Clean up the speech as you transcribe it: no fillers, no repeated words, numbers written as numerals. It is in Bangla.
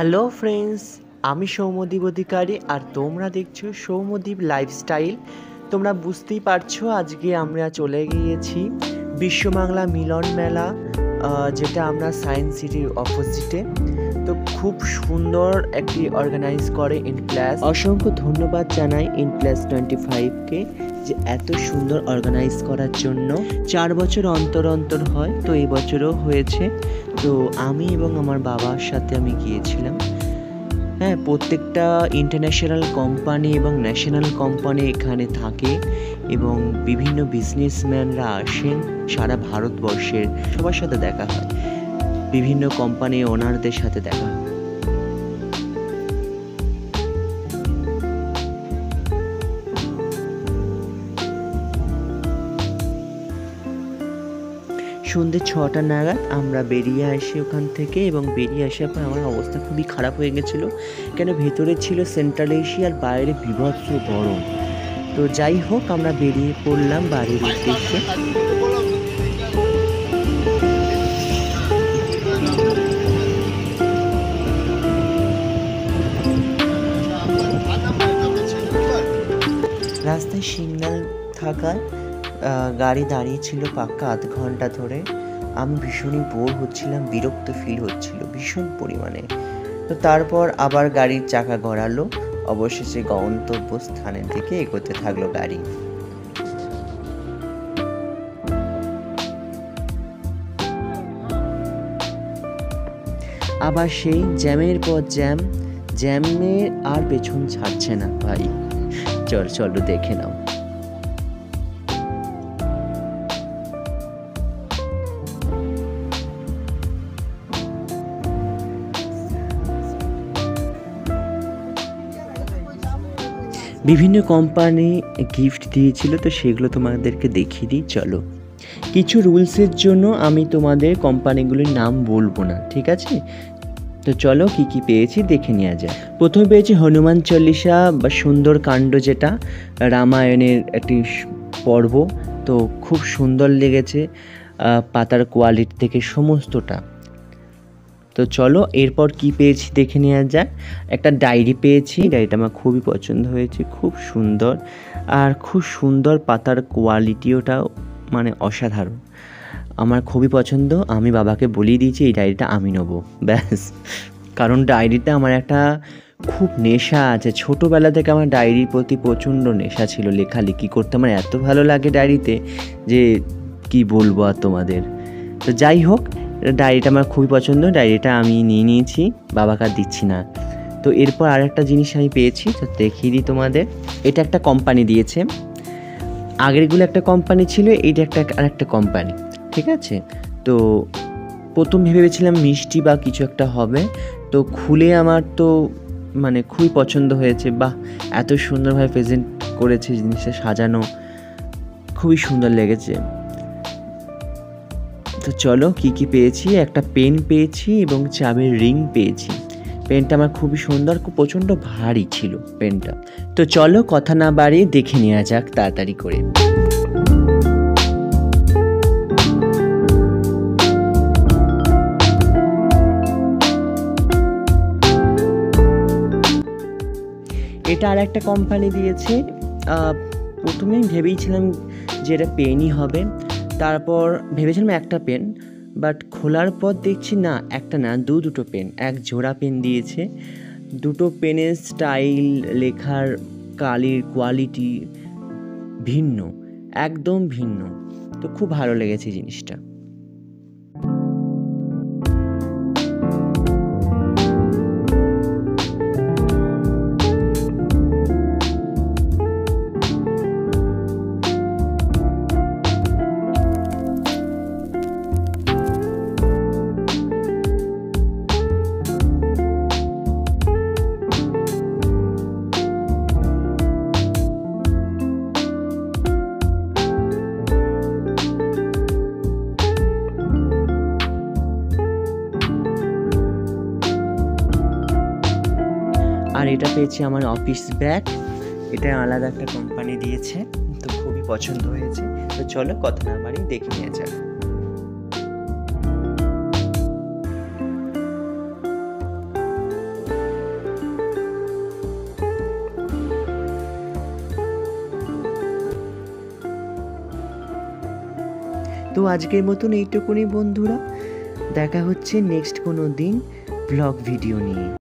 হ্যালো ফ্রেন্ডস, আমি সৌম্যদীপ অধিকারী আর তোমরা দেখছো সৌম্যদীপ লাইফস্টাইল। তোমরা বুঝতেই পারছো আজকে আমরা চলে গিয়েছি বিশ্ববাংলা মিলন মেলা, যেটা আমরা সায়েন্স সিটির অপোজিটে। তো খুব সুন্দর একটি অর্গানাইজ করে ইনপ্লাস। অসংখ্য ধন্যবাদ জানাই ইনপ্লাস25কে যে এত সুন্দর অর্গানাইজ করার জন্য। 4 বছর অন্তর অন্তর হয়, তো এই বছরও হয়েছে। তো আমি এবং আমার বাবার সাথে আমি গিয়েছিলাম। হ্যাঁ, প্রত্যেকটা ইন্টারন্যাশনাল কোম্পানি এবং ন্যাশনাল কোম্পানি এখানে থাকে এবং বিভিন্ন বিজনেসম্যানরা আসেন সারা ভারতবর্ষের। সবার সাথে দেখা হয়, বিভিন্ন কোম্পানির ওনারদের সাথে দেখা হয়। সন্ধ্যে 6টা নাগাদ আমরা বেরিয়ে আসি ওখান থেকে, এবং বেরিয়ে আসার পর আমার অবস্থা খুবই খারাপ হয়ে গেছিলো, কেন ভেতরে ছিল সেন্ট্রাল এসি আর বাইরে বিভৎস গরম। তো যাই হোক, আমরা বেরিয়ে পড়লাম বাড়ির উদ্দেশ্যে। রাস্তায় সিগন্যাল থাকায় গাড়ি দাঁড়িয়ে ছিল পাক্কা আধ ঘন্টা ধরে। আমি ভীষণই বোর হচ্ছিলাম, বিরক্ত ফিল হচ্ছিল ভীষণ পরিমাণে। তো তারপর আবার গাড়ির চাকা গড়ালো, অবশেষে গন্তব্য স্থানের দিকে এগোতে থাকলো গাড়ি। আবার সেই জ্যামের পর জ্যাম, জ্যামের আর পেছন ছাড়ছে না ভাই। চলো দেখে নাও। বিভিন্ন কোম্পানি গিফট দিয়েছিল, তো সেগুলো তোমাদেরকে দেখিয়ে দিই চলো। কিছু রুলসের জন্য আমি তোমাদের কোম্পানিগুলির নাম বলবো না, ঠিক আছে? তো চলো কি কি পেয়েছি দেখে নেওয়া যায়। প্রথমে পেয়েছি হনুমান চল্লিশা বা সুন্দর কাণ্ড, যেটা রামায়ণের একটি পর্ব। তো খুব সুন্দর লেগেছে, পাতার কোয়ালিটি থেকে সমস্তটা। তো চলো এরপর কি পেয়েছি দেখে নেওয়া যাক। একটা ডায়েরি পেয়েছি, ডায়েরিটা আমার খুবই পছন্দ হয়েছে, খুব সুন্দর আর খুব সুন্দর পাতার কোয়ালিটিওটাও মানে অসাধারণ, আমার খুবই পছন্দ। আমি বাবাকে বলিয়ে দিয়েছি এই ডায়েরিটা আমি নেবো, ব্যাস। কারণ ডায়েরিটা আমার একটা খুব নেশা আছে, ছোটোবেলা থেকে আমার ডায়েরির প্রতি প্রচণ্ড নেশা ছিল, লেখালেখি করতে আমার এত ভালো লাগে ডায়েরিতে যে কি বলবো আর তোমাদের। তো যাই হোক, ডায়েরিটা আমার খুবই পছন্দ, ডায়েরিটা আমি নিয়ে নিয়েছি, বাবাকে আর দিচ্ছি না। তো এরপর আর একটা জিনিস আমি পেয়েছি, তো দেখিয়ে দিই তোমাদের। এটা একটা কোম্পানি দিয়েছে, আগেরগুলো একটা কোম্পানি ছিল, এইটা আরেকটা কোম্পানি, ঠিক আছে? তো প্রথম ভেবেছিলাম মিষ্টি বা কিছু একটা হবে, তো খুলে আমার তো মানে খুবই পছন্দ হয়েছে। বাহ, এত সুন্দরভাবে প্রেজেন্ট করেছে, জিনিসটা সাজানো খুবই সুন্দর লেগেছে। তো চলো কি কি পেয়েছি। একটা পেন পেয়েছি এবং চাবির রিং পেয়েছি। পেনটা আমার খুবই সুন্দর, খুব প্রচণ্ড ভারী ছিল পেনটা। তো চলো কথা না বাড়িয়ে দেখে নেওয়া যাক তাড়াতাড়ি করে। এটা আর একটা কোম্পানি দিয়েছে। প্রথমেই ভেবেছিলাম যে এটা পেনই হবে, তারপর ভেবেছিলাম একটা পেন, বাট খোলার পর দেখছি না, একটা না দুটো পেন, এক জোড়া পেন দিয়েছে। দুটো পেনের স্টাইল, লেখার কালির কোয়ালিটি ভিন্ন, একদম ভিন্ন। তো খুব ভালো লেগেছে জিনিসটা। আর এটা পেয়েছি আমার অফিস ব্যাগ, এটা আলাদা একটা কোম্পানি দিয়েছে, তো খুবই পছন্দ হয়েছে। তো চলো কথা না বাড়িয়ে দেখে নিয়ে যাক। তো আজকের মতন এইটুকুনি বন্ধুরা, দেখা হচ্ছে নেক্সট কোনো দিন ব্লগ ভিডিও নিয়ে।